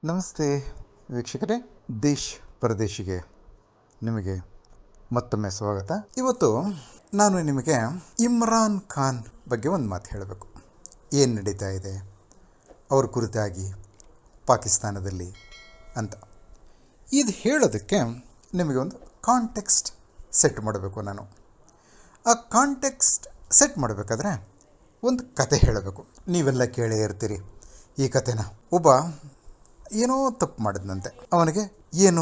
ನಮಸ್ತೆ ವೀಕ್ಷಕರೇ, ದೇಶ್ ಪರದೇಶಿಗೆ ನಿಮಗೆ ಮತ್ತೊಮ್ಮೆ ಸ್ವಾಗತ. ಇವತ್ತು ನಾನು ನಿಮಗೆ ಇಮ್ರಾನ್ ಖಾನ್ ಬಗ್ಗೆ ಒಂದು ಮಾತು ಹೇಳಬೇಕು. ಏನು ನಡೀತಾ ಇದೆ ಅವ್ರ ಕುರಿತಾಗಿ ಪಾಕಿಸ್ತಾನದಲ್ಲಿ ಅಂತ. ಇದು ಹೇಳೋದಕ್ಕೆ ನಿಮಗೆ ಒಂದು ಕಾಂಟೆಕ್ಸ್ಟ್ ಸೆಟ್ ಮಾಡಬೇಕು. ನಾನು ಆ ಕಾಂಟೆಕ್ಸ್ಟ್ ಸೆಟ್ ಮಾಡಬೇಕಾದ್ರೆ ಒಂದು ಕತೆ ಹೇಳಬೇಕು. ನೀವೆಲ್ಲ ಕೇಳೇ ಇರ್ತೀರಿ ಈ ಕತೆನ. ಒಬ್ಬ ಏನೋ ತಪ್ಪು ಮಾಡಿದ್ನಂತೆ. ಅವನಿಗೆ ಏನು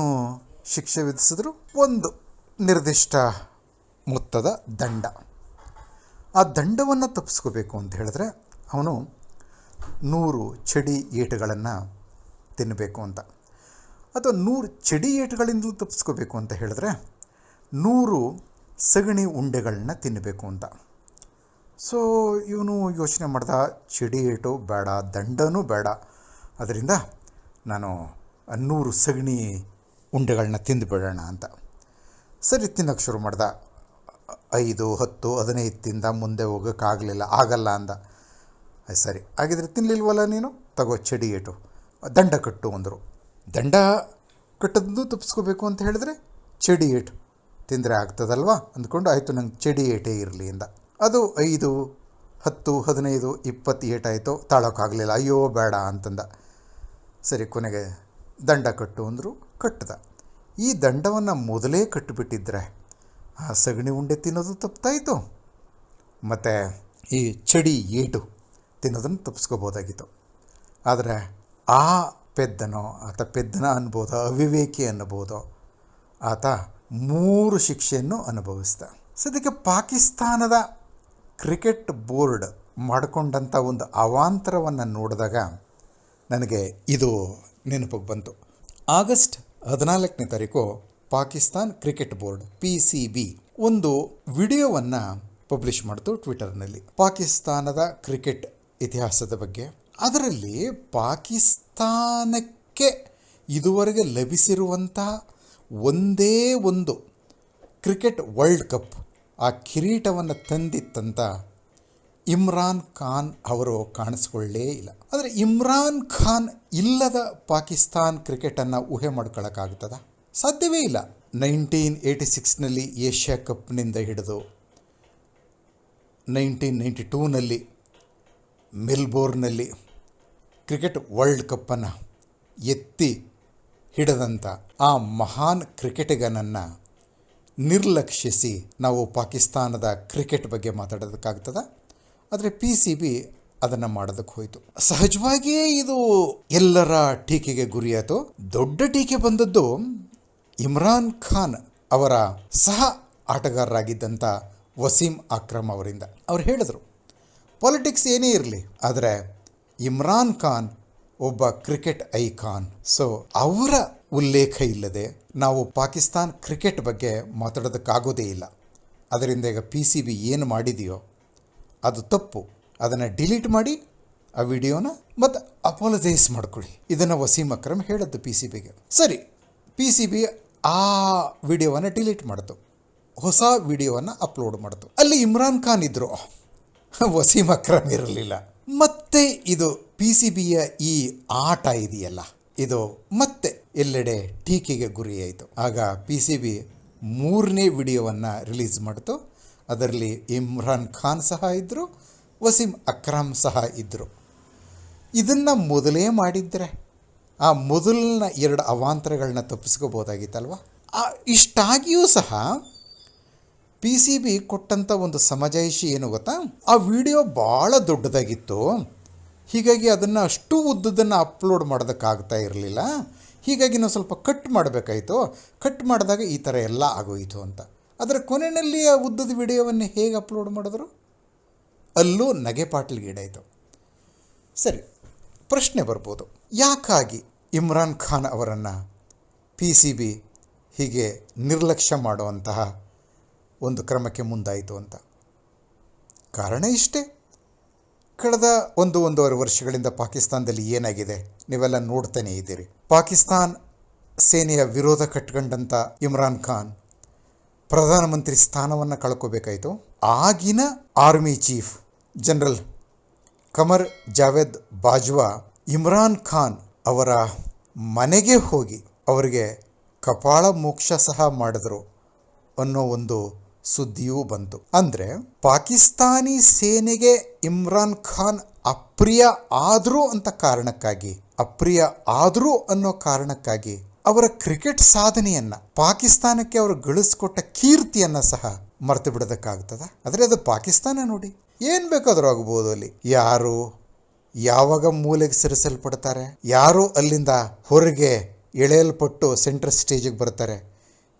ಶಿಕ್ಷೆ ವಿಧಿಸಿದ್ರು, ಒಂದು ನಿರ್ದಿಷ್ಟ ಮೊತ್ತದ ದಂಡ. ಆ ದಂಡವನ್ನು ತಪ್ಪಿಸ್ಕೋಬೇಕು ಅಂತ ಹೇಳಿದ್ರೆ ಅವನು 100 ಚಡಿ ಏಟುಗಳನ್ನು ತಿನ್ನಬೇಕು ಅಂತ, ಅಥವಾ 100 ಚಡಿ ಏಟುಗಳಿಂದಲೂ ತಪ್ಪಿಸ್ಕೋಬೇಕು ಅಂತ ಹೇಳಿದ್ರೆ 100 ಸಗಣಿ ಉಂಡೆಗಳನ್ನ ತಿನ್ನಬೇಕು ಅಂತ. ಸೊ ಇವನು ಯೋಚನೆ ಮಾಡ್ದ, ಚಡಿ ಏಟು ಬೇಡ, ದಂಡನೂ ಬೇಡ, ಅದರಿಂದ ನಾನು 100 ಸಗಣಿ ಉಂಡೆಗಳನ್ನ ತಿಂದುಬಿಡೋಣ ಅಂತ. ಸರಿ, ತಿನ್ನೋಕ್ಕೆ ಶುರು ಮಾಡ್ದ. 5, 10, 15 ತಿಂದ. ಮುಂದೆ ಆಗಲ್ಲ ಅಂದ. ಸರಿ, ಹಾಗಿದ್ರೆ ತಿನ್ನಲಿಲ್ವಲ್ಲ ನೀನು, ತಗೋ ಚಡಿ ಏಟು, ದಂಡ ಕಟ್ಟು ಅಂದರು. ದಂಡ ಕಟ್ಟದ್ದು ತಪ್ಪಿಸ್ಕೋಬೇಕು ಅಂತ ಹೇಳಿದ್ರೆ ಚಡಿ ಏಟು ತಿಂದರೆ ಆಗ್ತದಲ್ವಾ ಅಂದ್ಕೊಂಡು, ಆಯಿತು ನಂಗೆ ಚಡಿ ಏಟೇ ಇರಲಿ ಅಂದ. ಅದು 5, 10, 15, 20 ಏಟಾಯಿತು. ತಾಳೋಕ್ಕಾಗಲಿಲ್ಲ, ಅಯ್ಯೋ ಬೇಡ ಅಂತಂದ. ಸರಿ, ಕೊನೆಗೆ ದಂಡ ಕಟ್ಟು ಅಂದರು. ಕಟ್ಟಿದ. ಈ ದಂಡವನ್ನು ಮೊದಲೇ ಕಟ್ಟಿಬಿಟ್ಟಿದ್ರೆ ಆ ಸಗಣಿ ಉಂಡೆ ತಿನ್ನೋದು ತಪ್ಪಾಯಿತು, ಮತ್ತು ಈ ಚಡಿ ಏಟು ತಿನ್ನೋದನ್ನು ತಪ್ಪಿಸ್ಕೋಬೋದಾಗಿತ್ತು. ಆದರೆ ಆ ಪೆದ್ದನ ಅನ್ಬೋದ, ಅವಿವೇಕಿ ಅನ್ನಬೋದೋ, ಆತ 3 ಶಿಕ್ಷೆಯನ್ನು ಅನುಭವಿಸ್ದ. ಸದ್ಯಕ್ಕೆ ಪಾಕಿಸ್ತಾನದ ಕ್ರಿಕೆಟ್ ಬೋರ್ಡ್ ಮಾಡಿಕೊಂಡಂಥ ಒಂದು ಅವಾಂತರವನ್ನು ನೋಡಿದಾಗ ನನಗೆ ಇದು ನೆನಪಿಗೆ ಬಂತು. ಆಗಸ್ಟ್ 14ನೇ ತಾರೀಕು ಪಾಕಿಸ್ತಾನ್ ಕ್ರಿಕೆಟ್ ಬೋರ್ಡ್ PCB ಒಂದು ವಿಡಿಯೋವನ್ನು ಪಬ್ಲಿಷ್ ಮಾಡಿತು ಟ್ವಿಟರ್ನಲ್ಲಿ, ಪಾಕಿಸ್ತಾನದ ಕ್ರಿಕೆಟ್ ಇತಿಹಾಸದ ಬಗ್ಗೆ. ಅದರಲ್ಲಿ ಪಾಕಿಸ್ತಾನಕ್ಕೆ ಇದುವರೆಗೆ ಲಭಿಸಿರುವಂತಹ ಒಂದೇ ಒಂದು ಕ್ರಿಕೆಟ್ ವರ್ಲ್ಡ್ ಕಪ್, ಆ ಕಿರೀಟವನ್ನು ತಂದಿತ್ತಂತ ಇಮ್ರಾನ್ ಖಾನ್ ಅವರು ಕಾಣಿಸ್ಕೊಳ್ಳೇ ಇಲ್ಲ. ಆದರೆ ಇಮ್ರಾನ್ ಖಾನ್ ಇಲ್ಲದ ಪಾಕಿಸ್ತಾನ್ ಕ್ರಿಕೆಟನ್ನು ಊಹೆ ಮಾಡ್ಕೊಳ್ಳೋಕ್ಕಾಗ್ತದ? ಸಾಧ್ಯವೇ ಇಲ್ಲ. 1986ನಲ್ಲಿ ಏಷ್ಯಾ ಕಪ್ನಿಂದ ಹಿಡಿದು 1992ನಲ್ಲಿ ಮೆಲ್ಬೋರ್ನ್ನಲ್ಲಿ ಕ್ರಿಕೆಟ್ ವರ್ಲ್ಡ್ ಕಪ್ಪನ್ನು ಎತ್ತಿ ಹಿಡಿದಂಥ ಆ ಮಹಾನ್ ಕ್ರಿಕೆಟಿಗನನ್ನು ನಿರ್ಲಕ್ಷಿಸಿ ನಾವು ಪಾಕಿಸ್ತಾನದ ಕ್ರಿಕೆಟ್ ಬಗ್ಗೆ ಮಾತಾಡೋದಕ್ಕಾಗ್ತದ? ಆದರೆ PCB ಅದನ್ನು ಮಾಡೋದಕ್ಕೆ ಹೋಯಿತು. ಸಹಜವಾಗಿಯೇ ಇದು ಎಲ್ಲರ ಟೀಕೆಗೆ ಗುರಿಯಾಯಿತು. ದೊಡ್ಡ ಟೀಕೆ ಬಂದದ್ದು ಇಮ್ರಾನ್ ಖಾನ್ ಅವರ ಸಹ ಆಟಗಾರರಾಗಿದ್ದಂಥ ವಸೀಂ ಅಕ್ರಮ್ ಅವರಿಂದ. ಅವ್ರು ಹೇಳಿದರು, ಪಾಲಿಟಿಕ್ಸ್ ಏನೇ ಇರಲಿ, ಆದರೆ ಇಮ್ರಾನ್ ಖಾನ್ ಒಬ್ಬ ಕ್ರಿಕೆಟ್ ಐಕಾನ್. ಸೊ ಅವರ ಉಲ್ಲೇಖ ಇಲ್ಲದೆ ನಾವು ಪಾಕಿಸ್ತಾನ್ ಕ್ರಿಕೆಟ್ ಬಗ್ಗೆ ಮಾತಾಡೋದಕ್ಕಾಗೋದೇ ಇಲ್ಲ. ಅದರಿಂದ ಈಗ PCB ಏನು ಮಾಡಿದೆಯೋ ಅದು ತಪ್ಪು, ಅದನ್ನು ಡಿಲೀಟ್ ಮಾಡಿ ಆ ವಿಡಿಯೋನ ಮತ್ತು ಅಪಾಲಜೈಸ್ ಮಾಡ್ಕೊಳ್ಳಿ. ಇದನ್ನು ವಸೀಂ ಅಕ್ರಮ್ ಹೇಳಿದ್ದು PCBಗೆ. ಸರಿ, PCB ಆ ವಿಡಿಯೋವನ್ನು ಡಿಲೀಟ್ ಮಾಡಿತು, ಹೊಸ ವಿಡಿಯೋವನ್ನು ಅಪ್ಲೋಡ್ ಮಾಡಿತು. ಅಲ್ಲಿ ಇಮ್ರಾನ್ ಖಾನ್ ಇದ್ದರು, ವಸೀಂ ಅಕ್ರಮ್ ಇರಲಿಲ್ಲ. ಮತ್ತೆ ಇದು PCBಯ ಈ ಆಟ ಇದೆಯಲ್ಲ, ಇದು ಮತ್ತೆ ಎಲ್ಲೆಡೆ ಟೀಕೆಗೆ ಗುರಿಯಾಯಿತು. ಆಗ PCB 3ನೇ ವಿಡಿಯೋವನ್ನು ರಿಲೀಸ್ ಮಾಡಿತು. ಅದರಲ್ಲಿ ಇಮ್ರಾನ್ ಖಾನ್ ಸಹ ಇದ್ದರು, ವಸೀಂ ಅಕ್ರಮ್ ಸಹ ಇದ್ದರು. ಇದನ್ನು ಮೊದಲೇ ಮಾಡಿದ್ದರೆ ಆ ಮೊದಲಿನ 2 ಅವಾಂತರಗಳನ್ನ ತಪ್ಪಿಸ್ಕೋಬೋದಾಗಿತ್ತಲ್ವ. ಇಷ್ಟಾಗಿಯೂ ಸಹ PCB ಕೊಟ್ಟಂಥ ಒಂದು ಸಮಜಾಯಿಷಿ ಏನು ಗೊತ್ತಾ, ಆ ವಿಡಿಯೋ ಭಾಳ ದೊಡ್ಡದಾಗಿತ್ತು, ಹೀಗಾಗಿ ಅದನ್ನು ಅಷ್ಟು ಉದ್ದದನ್ನು ಅಪ್ಲೋಡ್ ಮಾಡೋದಕ್ಕಾಗ್ತಾ ಇರಲಿಲ್ಲ, ಹೀಗಾಗಿ ನಾವು ಸ್ವಲ್ಪ ಕಟ್ ಮಾಡಬೇಕಾಯಿತು, ಕಟ್ ಮಾಡಿದಾಗ ಈ ಥರ ಎಲ್ಲ ಆಗೋಯಿತು ಅಂತ. ಅದರ ಕೊನೆಯಲ್ಲಿ ಆ ಉದ್ದದ ವಿಡಿಯೋವನ್ನು ಹೇಗೆ ಅಪ್ಲೋಡ್ ಮಾಡಿದ್ರು? ಅಲ್ಲೂ ನಗೆಪಾಟ್ಲಿಗೀಡಾಯಿತು. ಸರಿ, ಪ್ರಶ್ನೆ ಬರ್ಬೋದು, ಯಾಕಾಗಿ ಇಮ್ರಾನ್ ಖಾನ್ ಅವರನ್ನು PCB ಹೀಗೆ ನಿರ್ಲಕ್ಷ್ಯ ಮಾಡುವಂತಹ ಒಂದು ಕ್ರಮಕ್ಕೆ ಮುಂದಾಯಿತು ಅಂತ? ಕಾರಣ ಇಷ್ಟೇ. ಕಳೆದ 1-1.5 ವರ್ಷಗಳಿಂದ ಪಾಕಿಸ್ತಾನದಲ್ಲಿ ಏನಾಗಿದೆ ನೀವೆಲ್ಲ ನೋಡ್ತಾನೇ ಇದ್ದೀರಿ. ಪಾಕಿಸ್ತಾನ್ ಸೇನೆಯ ವಿರೋಧ ಕಟ್ಕೊಂಡಂಥ ಇಮ್ರಾನ್ ಖಾನ್ ಪ್ರಧಾನಮಂತ್ರಿ ಸ್ಥಾನವನ್ನು ಕಳ್ಕೋಬೇಕಾಯಿತು. ಆಗಿನ ಆರ್ಮಿ ಚೀಫ್ ಜನರಲ್ ಕಮರ್ ಜಾವೇದ್ ಬಾಜ್ವಾ ಇಮ್ರಾನ್ ಖಾನ್ ಅವರ ಮನೆಗೆ ಹೋಗಿ ಅವರಿಗೆ ಕಪಾಳ ಮೋಕ್ಷ ಸಹ ಮಾಡಿದ್ರು ಅನ್ನೋ ಒಂದು ಸುದ್ದಿಯೂ ಬಂತು. ಅಂದರೆ ಪಾಕಿಸ್ತಾನಿ ಸೇನೆಗೆ ಇಮ್ರಾನ್ ಖಾನ್ ಅಪ್ರಿಯ ಆದರೂ ಅನ್ನೋ ಕಾರಣಕ್ಕಾಗಿ ಅವರ ಕ್ರಿಕೆಟ್ ಸಾಧನೆಯನ್ನ, ಪಾಕಿಸ್ತಾನಕ್ಕೆ ಅವರು ಗಳಿಸ್ಕೊಟ್ಟ ಕೀರ್ತಿಯನ್ನ ಸಹ ಮರೆತು ಬಿಡೋದಕ್ಕಾಗ್ತದ? ಆದರೆ ಅದು ಪಾಕಿಸ್ತಾನ ನೋಡಿ, ಏನು ಬೇಕಾದರೂ ಆಗ್ಬೋದು. ಅಲ್ಲಿ ಯಾರು ಯಾವಾಗ ಮೂಲೆಗೆ ಸರಿಸಲ್ಪಡ್ತಾರೆ, ಯಾರು ಅಲ್ಲಿಂದ ಹೊರಗೆ ಎಳೆಯಲ್ಪಟ್ಟು ಸೆಂಟ್ರಲ್ ಸ್ಟೇಜಿಗೆ ಬರ್ತಾರೆ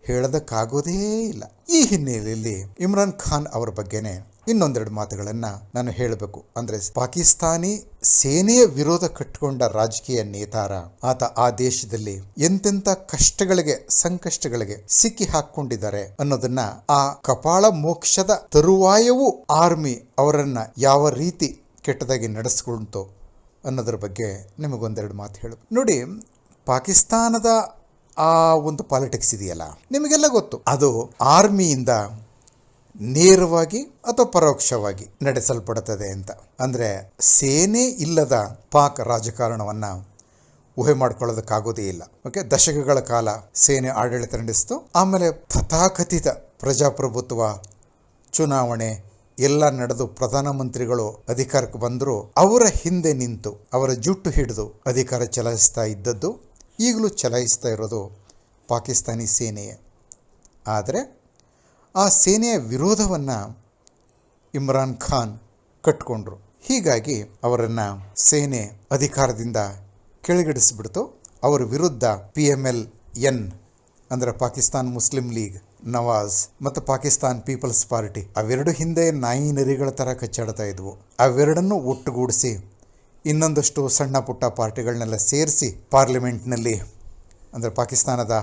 ಹೇಳೋದಕ್ಕಾಗೋದೇ ಇಲ್ಲ. ಈ ಹಿನ್ನೆಲೆಯಲ್ಲಿ ಇಮ್ರಾನ್ ಖಾನ್ ಅವರ ಬಗ್ಗೆನೇ ಇನ್ನೊಂದೆರಡು ಮಾತುಗಳನ್ನು ನಾನು ಹೇಳಬೇಕು. ಅಂದರೆ ಪಾಕಿಸ್ತಾನಿ ಸೇನೆಯ ವಿರೋಧ ಕಟ್ಟಿಕೊಂಡ ರಾಜಕೀಯ ನೇತಾರ ಆತ. ಆ ದೇಶದಲ್ಲಿ ಎಂತೆಂಥ ಸಂಕಷ್ಟಗಳಿಗೆ ಸಿಕ್ಕಿ ಹಾಕೊಂಡಿದ್ದಾರೆ ಅನ್ನೋದನ್ನ, ಆ ಕಪಾಳ ಮೋಕ್ಷದ ತರುವಾಯವೂ ಆರ್ಮಿ ಅವರನ್ನ ಯಾವ ರೀತಿ ಕೆಟ್ಟದಾಗಿ ನಡೆಸ್ಕೊಳ್ತು ಅನ್ನೋದ್ರ ಬಗ್ಗೆ ನಿಮಗೊಂದೆರಡು ಮಾತು ಹೇಳಬೇಕು. ನೋಡಿ, ಪಾಕಿಸ್ತಾನದ ಆ ಒಂದು ಪಾಲಿಟಿಕ್ಸ್ ಇದೆಯಲ್ಲ, ನಿಮಗೆಲ್ಲ ಗೊತ್ತು. ಅದು ಆರ್ಮಿಯಿಂದ ನೇರವಾಗಿ ಅಥವಾ ಪರೋಕ್ಷವಾಗಿ ನಡೆಸಲ್ಪಡುತ್ತದೆ ಅಂತ. ಅಂದರೆ ಸೇನೆ ಇಲ್ಲದ ಪಾಕ್ ರಾಜಕಾರಣವನ್ನು ಊಹೆ ಮಾಡ್ಕೊಳ್ಳೋದಕ್ಕಾಗೋದೇ ಇಲ್ಲ. ಓಕೆ, ದಶಕಗಳ ಕಾಲ ಸೇನೆ ಆಡಳಿತ ನಡೆಸಿತು. ಆಮೇಲೆ ತಥಾಕಥಿತ ಪ್ರಜಾಪ್ರಭುತ್ವ, ಚುನಾವಣೆ ಎಲ್ಲ ನಡೆದು ಪ್ರಧಾನಮಂತ್ರಿಗಳು ಅಧಿಕಾರಕ್ಕೆ ಬಂದರೂ ಅವರ ಹಿಂದೆ ನಿಂತು ಅವರ ಜುಟ್ಟು ಹಿಡಿದು ಅಧಿಕಾರ ಚಲಾಯಿಸ್ತಾ ಇದ್ದದ್ದು, ಈಗಲೂ ಚಲಾಯಿಸ್ತಾ ಇರೋದು ಪಾಕಿಸ್ತಾನಿ ಸೇನೆಯೇ. ಆದರೆ ಆ ಸೇನೆಯ ವಿರೋಧವನ್ನು ಇಮ್ರಾನ್ ಖಾನ್ ಕಟ್ಕೊಂಡ್ರು. ಹೀಗಾಗಿ ಅವರನ್ನು ಸೇನೆ ಅಧಿಕಾರದಿಂದ ಕೆಳಗಿಡಿಸಿಬಿಡ್ತು. ಅವರ ವಿರುದ್ಧ PMLN ಅಂದರೆ ಪಾಕಿಸ್ತಾನ್ ಮುಸ್ಲಿಂ ಲೀಗ್, ನವಾಜ್ ಮತ್ತು ಪಾಕಿಸ್ತಾನ್ ಪೀಪಲ್ಸ್ ಪಾರ್ಟಿ, ಅವೆರಡು ಹಿಂದೆ ನಾಯಿ ನರಿಗಳ ಥರ ಕಚ್ಚಾಡ್ತಾ ಇದ್ವು. ಅವೆರಡನ್ನು ಒಟ್ಟುಗೂಡಿಸಿ ಇನ್ನೊಂದಷ್ಟು ಸಣ್ಣ ಪುಟ್ಟ ಪಾರ್ಟಿಗಳನ್ನೆಲ್ಲ ಸೇರಿಸಿ ಪಾರ್ಲಿಮೆಂಟ್ನಲ್ಲಿ, ಅಂದರೆ ಪಾಕಿಸ್ತಾನದ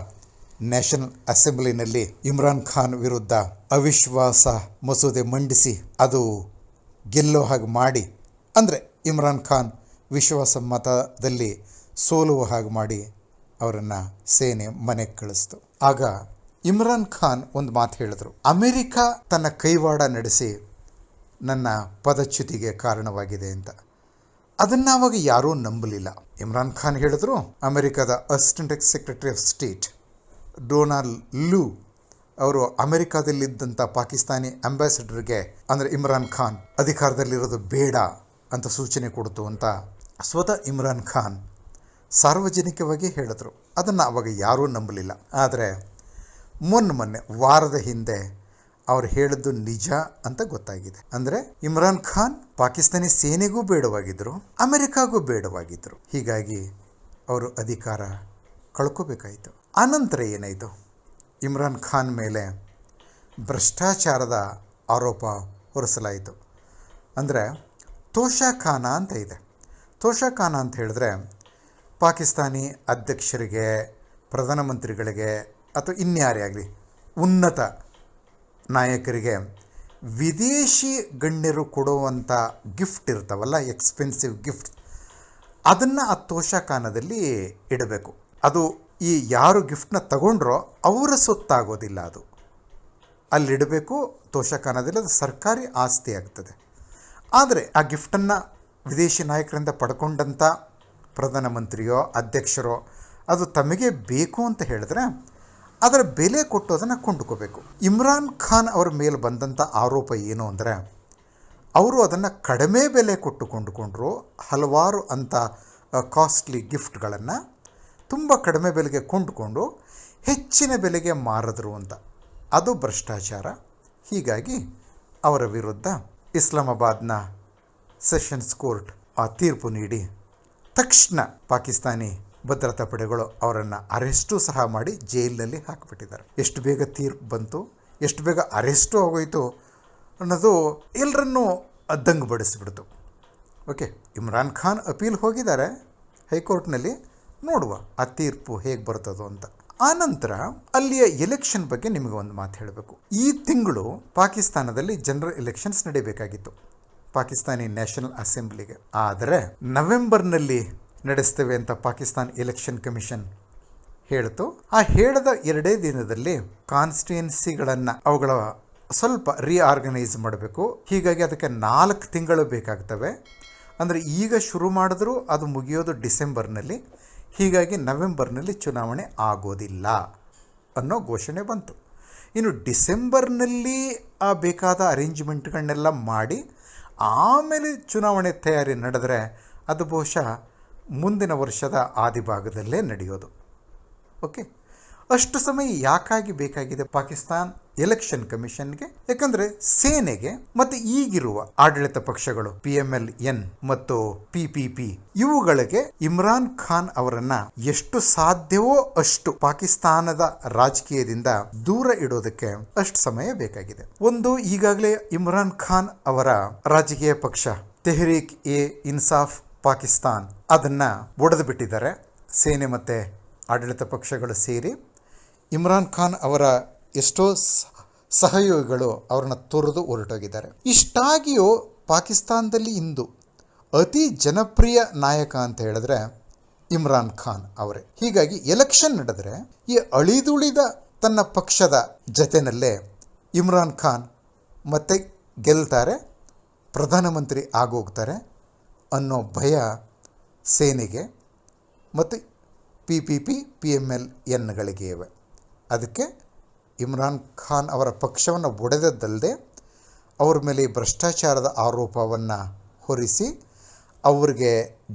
ನ್ಯಾಷನಲ್ ಅಸೆಂಬ್ಲಿನಲ್ಲಿ ಇಮ್ರಾನ್ ಖಾನ್ ವಿರುದ್ಧ ಅವಿಶ್ವಾಸ ಮಸೂದೆ ಮಂಡಿಸಿ ಅದು ಗೆಲ್ಲೋ ಹಾಗೆ ಮಾಡಿ, ಅಂದರೆ ಇಮ್ರಾನ್ ಖಾನ್ ವಿಶ್ವಾಸ ಮತದಲ್ಲಿ ಸೋಲುವ ಹಾಗೆ ಮಾಡಿ ಅವರನ್ನು ಸೇನೆ ಮನೆಗೆ ಕಳಿಸ್ತು. ಆಗ ಇಮ್ರಾನ್ ಖಾನ್ ಒಂದು ಮಾತು ಹೇಳಿದ್ರು, ಅಮೆರಿಕ ತನ್ನ ಕೈವಾಡ ನಡೆಸಿ ನನ್ನ ಪದಚ್ಯುತಿಗೆ ಕಾರಣವಾಗಿದೆ ಅಂತ. ಅದನ್ನು ಅವಾಗ ಯಾರೂ ನಂಬಲಿಲ್ಲ. ಇಮ್ರಾನ್ ಖಾನ್ ಹೇಳಿದ್ರು, ಅಮೆರಿಕದ assistant secretary of state Donald Lu ಅವರು ಅಮೆರಿಕಾದಲ್ಲಿದ್ದಂಥ ಪಾಕಿಸ್ತಾನಿ ಅಂಬಾಸಿಡರ್ಗೆ, ಅಂದರೆ ಇಮ್ರಾನ್ ಖಾನ್ ಅಧಿಕಾರದಲ್ಲಿರೋದು ಬೇಡ ಅಂತ ಸೂಚನೆ ಕೊಡ್ತು ಅಂತ ಸ್ವತಃ ಇಮ್ರಾನ್ ಖಾನ್ ಸಾರ್ವಜನಿಕವಾಗಿ ಹೇಳಿದ್ರು. ಅದನ್ನು ಅವಾಗ ಯಾರೂ ನಂಬಲಿಲ್ಲ. ಆದರೆ ಮೊನ್ನೆ ವಾರದ ಹಿಂದೆ ಅವ್ರು ಹೇಳಿದ್ದು ನಿಜ ಅಂತ ಗೊತ್ತಾಗಿದೆ. ಅಂದರೆ ಇಮ್ರಾನ್ ಖಾನ್ ಪಾಕಿಸ್ತಾನಿ ಸೇನೆಗೂ ಬೇಡವಾಗಿದ್ದರು, ಅಮೆರಿಕಾಗೂ ಬೇಡವಾಗಿದ್ದರು. ಹೀಗಾಗಿ ಅವರು ಅಧಿಕಾರ ಕಳ್ಕೋಬೇಕಾಯಿತು. ಆನಂತರ ಏನಾಯಿತು, ಇಮ್ರಾನ್ ಖಾನ್ ಮೇಲೆ ಭ್ರಷ್ಟಾಚಾರದ ಆರೋಪ ಹೊರಿಸಲಾಯಿತು. ಅಂದರೆ ತೋಷಾಖಾನ ಅಂತ ಇದೆ. ತೋಷಾಖಾನ ಅಂತ ಹೇಳಿದ್ರೆ ಪಾಕಿಸ್ತಾನಿ ಅಧ್ಯಕ್ಷರಿಗೆ, ಪ್ರಧಾನಮಂತ್ರಿಗಳಿಗೆ ಅಥವಾ ಇನ್ಯಾರೇ ಆಗಲಿ ಉನ್ನತ ನಾಯಕರಿಗೆ ವಿದೇಶಿ ಗಣ್ಯರು ಕೊಡುವಂಥ ಗಿಫ್ಟ್ ಇರ್ತಾವಲ್ಲ, ಎಕ್ಸ್ಪೆನ್ಸಿವ್ ಗಿಫ್ಟ್, ಅದನ್ನು ಆ ತೋಷಾಖಾನದಲ್ಲಿ ಇಡಬೇಕು. ಅದು ಈ ಯಾರು ಗಿಫ್ಟನ್ನ ತಗೊಂಡ್ರೋ ಅವರ ಸೊತ್ತಾಗೋದಿಲ್ಲ, ಅದು ಅಲ್ಲಿಡಬೇಕು ತೋಷಾಖಾನದಲ್ಲಿ. ಅದು ಸರ್ಕಾರಿ ಆಸ್ತಿ ಆಗ್ತದೆ. ಆದರೆ ಆ ಗಿಫ್ಟನ್ನು ವಿದೇಶಿ ನಾಯಕರಿಂದ ಪಡ್ಕೊಂಡಂಥ ಪ್ರಧಾನಮಂತ್ರಿಯೋ ಅಧ್ಯಕ್ಷರೋ ಅದು ತಮಗೆ ಬೇಕು ಅಂತ ಹೇಳಿದ್ರೆ ಅದರ ಬೆಲೆ ಕೊಟ್ಟು ಅದನ್ನು ಕೊಂಡುಕೋಬೇಕು. ಇಮ್ರಾನ್ ಖಾನ್ ಅವರ ಮೇಲೆ ಬಂದಂಥ ಆರೋಪ ಏನು ಅಂದರೆ, ಅವರು ಅದನ್ನು ಕಡಿಮೆ ಬೆಲೆ ಕೊಟ್ಟು ಕೊಂಡುಕೊಂಡ್ರು. ಹಲವಾರು ಅಂಥ ಕಾಸ್ಟ್ಲಿ ಗಿಫ್ಟ್ಗಳನ್ನು ತುಂಬ ಕಡಿಮೆ ಬೆಲೆಗೆ ಕೊಂಡುಕೊಂಡು ಹೆಚ್ಚಿನ ಬೆಲೆಗೆ ಮಾರಿದ್ರು ಅಂತ. ಅದು ಭ್ರಷ್ಟಾಚಾರ. ಹೀಗಾಗಿ ಅವರ ವಿರುದ್ಧ ಇಸ್ಲಾಮಾಬಾದ್ನ ಸೆಷನ್ಸ್ ಕೋರ್ಟ್ ಆ ತೀರ್ಪು ನೀಡಿ ತಕ್ಷಣ ಪಾಕಿಸ್ತಾನಿ ಭದ್ರತಾ ಪಡೆಗಳು ಅವರನ್ನು ಅರೆಸ್ಟು ಸಹ ಮಾಡಿ ಜೈಲಿನಲ್ಲಿ ಹಾಕಿಬಿಟ್ಟಿದ್ದಾರೆ. ಎಷ್ಟು ಬೇಗ ತೀರ್ಪು ಬಂತು, ಎಷ್ಟು ಬೇಗ ಅರೆಸ್ಟು ಆಗೋಯಿತು ಅನ್ನೋದು ಎಲ್ಲರನ್ನೂ ದಂಗುಬಡಿಸಿಬಿಡ್ತು. ಓಕೆ, ಇಮ್ರಾನ್ ಖಾನ್ ಅಪೀಲ್ ಹೋಗಿದ್ದಾರೆ ಹೈಕೋರ್ಟ್ನಲ್ಲಿ, ನೋಡುವ ಆ ತೀರ್ಪು ಹೇಗೆ ಬರ್ತದೋ ಅಂತ. ಆನಂತರ ಅಲ್ಲಿಯ ಎಲೆಕ್ಷನ್ ಬಗ್ಗೆ ನಿಮಗೆ ಒಂದು ಮಾತು ಹೇಳಬೇಕು. ಈ ತಿಂಗಳು ಪಾಕಿಸ್ತಾನದಲ್ಲಿ ಜನರಲ್ ಎಲೆಕ್ಷನ್ಸ್ ನಡೀಬೇಕಾಗಿತ್ತು ಪಾಕಿಸ್ತಾನಿ ನ್ಯಾಷನಲ್ ಅಸೆಂಬ್ಲಿಗೆ. ಆದರೆ ನವೆಂಬರ್ನಲ್ಲಿ ನಡೆಸ್ತೇವೆ ಅಂತ ಪಾಕಿಸ್ತಾನ್ ಎಲೆಕ್ಷನ್ ಕಮಿಷನ್ ಹೇಳಿತು. ಆ ಹೇಳಿದ 2 ದಿನದಲ್ಲಿ ಕಾನ್ಸ್ಟಿಟ್ಯೂನ್ಸಿಗಳನ್ನು ಅವುಗಳ ಸ್ವಲ್ಪ ರೀಆರ್ಗನೈಸ್ ಮಾಡಬೇಕು. ಹೀಗಾಗಿ ಅದಕ್ಕೆ 4 ತಿಂಗಳು ಬೇಕಾಗ್ತವೆ. ಅಂದರೆ ಈಗ ಶುರು ಮಾಡಿದ್ರೂ ಅದು ಮುಗಿಯೋದು ಡಿಸೆಂಬರ್ನಲ್ಲಿ. ಹೀಗಾಗಿ ನವೆಂಬರ್ನಲ್ಲಿ ಚುನಾವಣೆ ಆಗೋದಿಲ್ಲ ಅನ್ನೋ ಘೋಷಣೆ ಬಂತು. ಇನ್ನು ಡಿಸೆಂಬರ್ನಲ್ಲಿ ಬೇಕಾದ ಅರೇಂಜ್ಮೆಂಟ್ಗಳನ್ನೆಲ್ಲ ಮಾಡಿ ಆಮೇಲೆ ಚುನಾವಣೆ ತಯಾರಿ ನಡೆದರೆ ಅದು ಬಹುಶಃ ಮುಂದಿನ ವರ್ಷದ ಆದಿಭಾಗದಲ್ಲೇ ನಡೆಯೋದು. ಓಕೆ, ಅಷ್ಟು ಸಮಯ ಯಾಕಾಗಿ ಬೇಕಾಗಿದೆ ಪಾಕಿಸ್ತಾನ್ ಎಲೆಕ್ಷನ್ ಕಮಿಷನ್ಗೆ? ಯಾಕಂದರೆ ಸೇನೆಗೆ ಮತ್ತು ಈಗಿರುವ ಆಡಳಿತ ಪಕ್ಷಗಳು PML-N ಮತ್ತು PPP ಇವುಗಳಿಗೆ ಇಮ್ರಾನ್ ಖಾನ್ ಅವರನ್ನ ಎಷ್ಟು ಸಾಧ್ಯವೋ ಅಷ್ಟು ಪಾಕಿಸ್ತಾನದ ರಾಜಕೀಯದಿಂದ ದೂರ ಇಡೋದಕ್ಕೆ ಅಷ್ಟು ಸಮಯ ಬೇಕಾಗಿದೆ. ಒಂದು, ಈಗಾಗಲೇ ಇಮ್ರಾನ್ ಖಾನ್ ಅವರ ರಾಜಕೀಯ ಪಕ್ಷ ತೆಹ್ರೀಕ್ ಎ ಇನ್ಸಾಫ್ ಪಾಕಿಸ್ತಾನ್ ಅದನ್ನ ಒಡೆದು ಬಿಟ್ಟಿದ್ದಾರೆ. ಸೇನೆ ಮತ್ತು ಆಡಳಿತ ಪಕ್ಷಗಳು ಸೇರಿ ಇಮ್ರಾನ್ ಖಾನ್ ಅವರ ಎಷ್ಟೋ ಸಹಯೋಗಿಗಳು ಅವ್ರನ್ನ ತೊರೆದು ಹೊರಟೋಗಿದ್ದಾರೆ. ಇಷ್ಟಾಗಿಯೂ ಪಾಕಿಸ್ತಾನದಲ್ಲಿ ಇಂದು ಅತಿ ಜನಪ್ರಿಯ ನಾಯಕ ಅಂತ ಹೇಳಿದ್ರೆ ಇಮ್ರಾನ್ ಖಾನ್ ಅವರೇ. ಹೀಗಾಗಿ ಎಲೆಕ್ಷನ್ ನಡೆದರೆ ಈ ಅಳಿದುಳಿದ ತನ್ನ ಪಕ್ಷದ ಜೊತೆಯಲ್ಲೇ ಇಮ್ರಾನ್ ಖಾನ್ ಮತ್ತೆ ಗೆಲ್ತಾರೆ, ಪ್ರಧಾನಮಂತ್ರಿ ಆಗೋಗ್ತಾರೆ ಅನ್ನೋ ಭಯ ಸೇನೆಗೆ ಮತ್ತು PPP PML-Nಗಳಿಗೆ ಇವೆ. ಅದಕ್ಕೆ ಇಮ್ರಾನ್ ಖಾನ್ ಅವರ ಪಕ್ಷವನ್ನು ಒಡೆದದ್ದಲ್ಲದೆ ಅವ್ರ ಮೇಲೆ ಭ್ರಷ್ಟಾಚಾರದ ಆರೋಪವನ್ನು ಹೊರಿಸಿ ಅವರಿಗೆ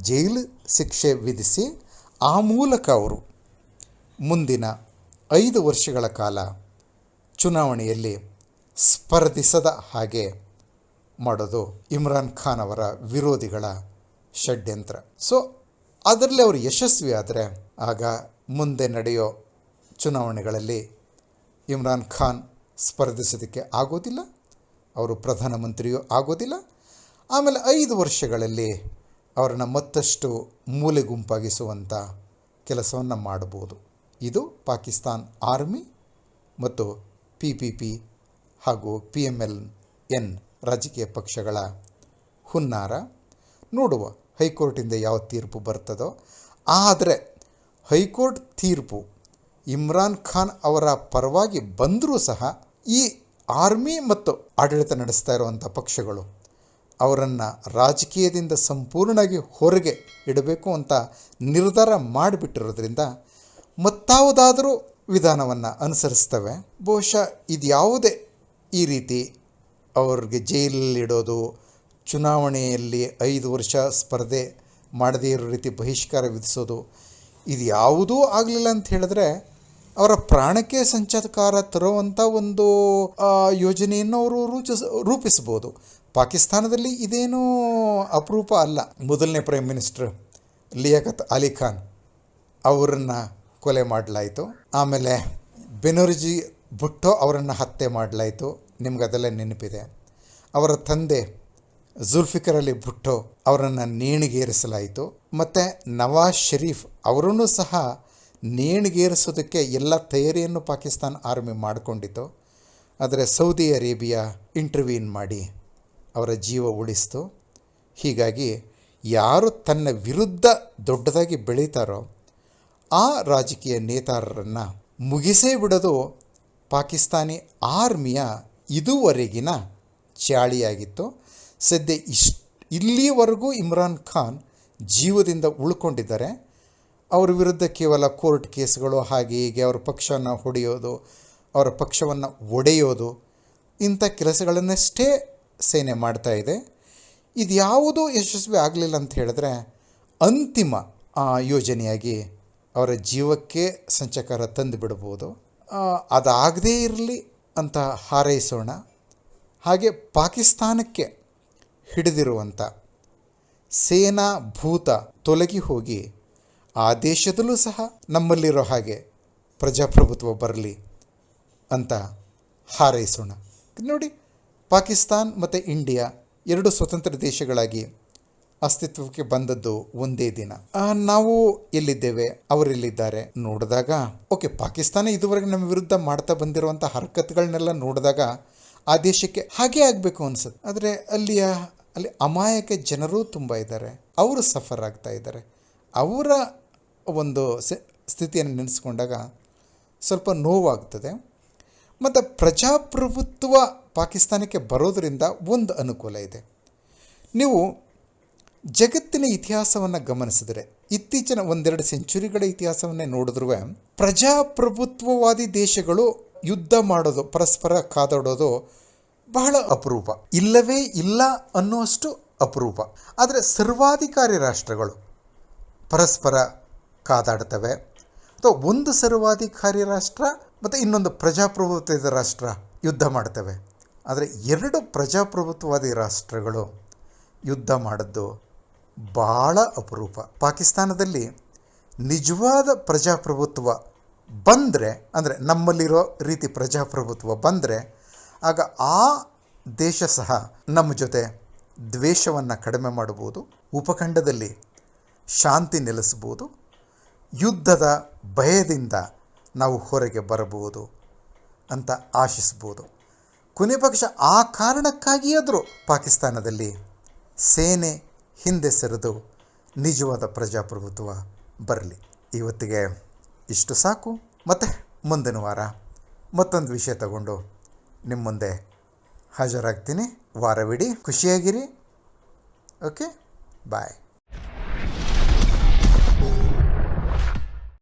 ಜೈಲು ಶಿಕ್ಷೆ ವಿಧಿಸಿ ಆ ಮೂಲಕ ಅವರು ಮುಂದಿನ 5 ವರ್ಷಗಳ ಕಾಲ ಚುನಾವಣೆಯಲ್ಲಿ ಸ್ಪರ್ಧಿಸದ ಹಾಗೆ ಮಾಡೋದು ಇಮ್ರಾನ್ ಖಾನ್ ಅವರ ವಿರೋಧಿಗಳ ಷಡ್ಯಂತ್ರ. ಸೊ ಅದರಲ್ಲಿ ಅವರು ಯಶಸ್ವಿ ಆದರೆ ಆಗ ಮುಂದೆ ನಡೆಯೋ ಚುನಾವಣೆಗಳಲ್ಲಿ ಇಮ್ರಾನ್ ಖಾನ್ ಸ್ಪರ್ಧಿಸೋದಕ್ಕೆ ಆಗೋದಿಲ್ಲ, ಅವರು ಪ್ರಧಾನಮಂತ್ರಿಯೂ ಆಗೋದಿಲ್ಲ. ಆಮೇಲೆ 5 ವರ್ಷಗಳಲ್ಲಿ ಅವರನ್ನು ಮತ್ತಷ್ಟು ಮೂಲೆ ಗುಂಪಾಗಿಸುವಂಥ ಕೆಲಸವನ್ನು ಮಾಡಬಹುದು. ಇದು ಪಾಕಿಸ್ತಾನ್ ಆರ್ಮಿ ಮತ್ತು PPP ಹಾಗೂ PML-N ರಾಜಕೀಯ ಪಕ್ಷಗಳ ಹುನ್ನಾರ. ನೋಡುವ ಹೈಕೋರ್ಟಿಂದ ಯಾವ ತೀರ್ಪು ಬರ್ತದೋ. ಆದರೆ ಹೈಕೋರ್ಟ್ ತೀರ್ಪು ಇಮ್ರಾನ್ ಖಾನ್ ಅವರ ಪರವಾಗಿ ಬಂದರೂ ಸಹ ಈ ಆರ್ಮಿ ಮತ್ತು ಆಡಳಿತ ನಡೆಸ್ತಾ ಇರುವಂಥ ಪಕ್ಷಗಳು ಅವರನ್ನು ರಾಜಕೀಯದಿಂದ ಸಂಪೂರ್ಣವಾಗಿ ಹೊರಗೆ ಇಡಬೇಕು ಅಂತ ನಿರ್ಧಾರ ಮಾಡಿಬಿಟ್ಟಿರೋದ್ರಿಂದ ಮತ್ತಾವುದಾದರೂ ವಿಧಾನವನ್ನು ಅನುಸರಿಸ್ತವೆ. ಬಹುಶಃ ಇದು ಯಾವುದೇ ಈ ರೀತಿ ಅವ್ರಿಗೆ ಜೈಲಲ್ಲಿಡೋದು, ಚುನಾವಣೆಯಲ್ಲಿ 5 ವರ್ಷ ಸ್ಪರ್ಧೆ ಮಾಡದೇ ಇರೋ ರೀತಿ ಬಹಿಷ್ಕಾರ ವಿಧಿಸೋದು, ಇದು ಯಾವುದೂ ಆಗಲಿಲ್ಲ ಅಂತ ಹೇಳಿದ್ರೆ ಅವರ ಪ್ರಾಣಕ್ಕೆ ಸಂಚಕಾರ ತರುವಂಥ ಒಂದು ಯೋಜನೆಯನ್ನು ಅವರು ರೂಪಿಸ್ಬೋದು. ಪಾಕಿಸ್ತಾನದಲ್ಲಿ ಇದೇನೂ ಅಪರೂಪ ಅಲ್ಲ. ಮೊದಲನೇ ಪ್ರೈಮ್ ಮಿನಿಸ್ಟರ್ ಲಿಯಾಕತ್ ಅಲಿ ಖಾನ್ ಅವರನ್ನು ಕೊಲೆ ಮಾಡಲಾಯಿತು. ಆಮೇಲೆ ಬೆನರ್ಜಿ ಭುಟ್ಟೋ ಅವರನ್ನು ಹತ್ಯೆ ಮಾಡಲಾಯಿತು, ನಿಮ್ಗೆ ನೆನಪಿದೆ. ಅವರ ತಂದೆ ಜುಲ್ಫಿಕರ್ ಅಲಿ ಭುಟ್ಟೋ ಅವರನ್ನು ನೇಣಿಗೇರಿಸಲಾಯಿತು. ಮತ್ತು ನವಾಜ್ ಶರೀಫ್ ಅವರನ್ನು ಸಹ ನೇಣಿಗೇರಿಸೋದಕ್ಕೆ ಎಲ್ಲ ತಯಾರಿಯನ್ನು ಪಾಕಿಸ್ತಾನ ಆರ್ಮಿ ಮಾಡಿಕೊಂಡಿತ್ತು. ಆದರೆ ಸೌದಿ ಅರೇಬಿಯಾ ಇಂಟರ್ವೀನ್ ಮಾಡಿ ಅವರ ಜೀವ ಉಳಿಸ್ತು. ಹೀಗಾಗಿ ಯಾರು ತನ್ನ ವಿರುದ್ಧ ದೊಡ್ಡದಾಗಿ ಬೆಳೀತಾರೋ ಆ ರಾಜಕೀಯ ನೇತಾರರನ್ನು ಮುಗಿಸೇ ಬಿಡೋದು ಪಾಕಿಸ್ತಾನಿ ಆರ್ಮಿಯ ಇದುವರೆಗಿನ ಚಾಳಿಯಾಗಿತ್ತು. ಸದ್ಯ ಇಲ್ಲಿವರೆಗೂ ಇಮ್ರಾನ್ ಖಾನ್ ಜೀವದಿಂದ ಉಳ್ಕೊಂಡಿದ್ದಾರೆ. ಅವರ ವಿರುದ್ಧ ಕೇವಲ ಕೋರ್ಟ್ ಕೇಸ್ಗಳು, ಹಾಗೆ ಹೀಗೆ ಅವರ ಪಕ್ಷವನ್ನು ಹೊಡೆಯೋದು, ಅವರ ಪಕ್ಷವನ್ನು ಒಡೆಯೋದು, ಇಂಥ ಕೆಲಸಗಳನ್ನಷ್ಟೇ ಸೇನೆ ಮಾಡ್ತಾ ಇದೆ. ಇದು ಯಾವುದೂ ಯಶಸ್ವಿ ಆಗಲಿಲ್ಲ ಅಂತ ಹೇಳಿದ್ರೆ ಅಂತಿಮ ಯೋಜನೆಯಾಗಿ ಅವರ ಜೀವಕ್ಕೆ ಸಂಚಕಾರ ತಂದು ಬಿಡ್ಬೋದು. ಅದಾಗದೇ ಇರಲಿ ಅಂತ ಹಾರೈಸೋಣ. ಹಾಗೆ ಪಾಕಿಸ್ತಾನಕ್ಕೆ ಹಿಡಿದಿರುವಂಥ ಸೇನಾ ಭೂತ ತೊಲಗಿ ಹೋಗಿ ಆ ದೇಶದಲ್ಲೂ ಸಹ ನಮ್ಮಲ್ಲಿರೋ ಹಾಗೆ ಪ್ರಜಾಪ್ರಭುತ್ವ ಬರಲಿ ಅಂತ ಹಾರೈಸೋಣ. ನೋಡಿ, ಪಾಕಿಸ್ತಾನ್ ಮತ್ತು ಇಂಡಿಯಾ 2 ಸ್ವತಂತ್ರ ದೇಶಗಳಾಗಿ ಅಸ್ತಿತ್ವಕ್ಕೆ ಬಂದದ್ದು ಒಂದೇ ದಿನ. ನಾವು ಎಲ್ಲಿದ್ದೇವೆ, ಅವರೆಲ್ಲಿದ್ದಾರೆ ನೋಡಿದಾಗ ಓಕೆ, ಪಾಕಿಸ್ತಾನ ಇದುವರೆಗೆ ನಮ್ಮ ವಿರುದ್ಧ ಮಾಡ್ತಾ ಬಂದಿರುವಂಥ ಹರಕತ್ಗಳನ್ನೆಲ್ಲ ನೋಡಿದಾಗ ಆ ದೇಶಕ್ಕೆ ಹಾಗೇ ಆಗಬೇಕು ಅನಿಸುತ್ತೆ. ಆದರೆ ಅಲ್ಲಿ ಅಮಾಯಕ ಜನರೂ ತುಂಬ ಇದ್ದಾರೆ, ಅವರು ಸಫರ್ ಆಗ್ತಾ ಇದ್ದಾರೆ. ಅವರ ಒಂದು ಸ್ಥಿತಿಯನ್ನು ನೆನೆಸ್ಕೊಂಡಾಗ ಸ್ವಲ್ಪ ನೋವಾಗ್ತದೆ. ಮತ್ತು ಪ್ರಜಾಪ್ರಭುತ್ವ ಪಾಕಿಸ್ತಾನಕ್ಕೆ ಬರೋದರಿಂದ ಒಂದು ಅನುಕೂಲ ಇದೆ. ನೀವು ಜಗತ್ತಿನ ಇತಿಹಾಸವನ್ನು ಗಮನಿಸಿದರೆ ಇತ್ತೀಚಿನ ಒಂದೆರಡು ಸೆಂಚುರಿಗಳ ಇತಿಹಾಸವನ್ನೇ ನೋಡಿದ್ರೂ ಪ್ರಜಾಪ್ರಭುತ್ವವಾದಿ ದೇಶಗಳು ಯುದ್ಧ ಮಾಡೋದು, ಪರಸ್ಪರ ಕಾದಾಡೋದು ಬಹಳ ಅಪರೂಪ, ಇಲ್ಲವೇ ಇಲ್ಲ ಅನ್ನುವಷ್ಟು ಅಪರೂಪ. ಆದರೆ ಸರ್ವಾಧಿಕಾರಿ ರಾಷ್ಟ್ರಗಳು ಪರಸ್ಪರ ಕಾದಾಡ್ತವೆ, ಅಥವಾ ಒಂದು ಸರ್ವಾಧಿಕಾರಿ ರಾಷ್ಟ್ರ ಮತ್ತು ಇನ್ನೊಂದು ಪ್ರಜಾಪ್ರಭುತ್ವದ ರಾಷ್ಟ್ರ ಯುದ್ಧ ಮಾಡ್ತವೆ. ಆದರೆ ಎರಡು ಪ್ರಜಾಪ್ರಭುತ್ವವಾದಿ ರಾಷ್ಟ್ರಗಳು ಯುದ್ಧ ಮಾಡಿದ್ದು ಭಾಳ ಅಪರೂಪ. ಪಾಕಿಸ್ತಾನದಲ್ಲಿ ನಿಜವಾದ ಪ್ರಜಾಪ್ರಭುತ್ವ ಬಂದರೆ, ಅಂದರೆ ನಮ್ಮಲ್ಲಿರೋ ರೀತಿ ಪ್ರಜಾಪ್ರಭುತ್ವ ಬಂದರೆ, ಆಗ ಆ ದೇಶ ಸಹ ನಮ್ಮ ಜೊತೆ ದ್ವೇಷವನ್ನು ಕಡಿಮೆ ಮಾಡ್ಬೋದು, ಉಪಖಂಡದಲ್ಲಿ ಶಾಂತಿ ನೆಲೆಸ್ಬೋದು, ಯುದ್ಧದ ಭಯದಿಂದ ನಾವು ಹೊರಗೆ ಬರಬಹುದು ಅಂತ ಆಶಿಸ್ಬೋದು. ಕೊನೆ ಪಕ್ಷ ಆ ಕಾರಣಕ್ಕಾಗಿಯಾದರೂ ಪಾಕಿಸ್ತಾನದಲ್ಲಿ ಸೇನೆ ಹಿಂದೆ ಸರಿದು ನಿಜವಾದ ಪ್ರಜಾಪ್ರಭುತ್ವ ಬರಲಿ. ಇವತ್ತಿಗೆ ಇಷ್ಟು ಸಾಕು. ಮತ್ತು ಮುಂದಿನ ವಾರ ಮತ್ತೊಂದು ವಿಷಯ ತಗೊಂಡು ನಿಮ್ಮ ಮುಂದೆ ಹಾಜರಾಗ್ತೀನಿ. ವಾರವಿಡೀ ಖುಷಿಯಾಗಿರಿ. ಓಕೆ, ಬಾಯ್.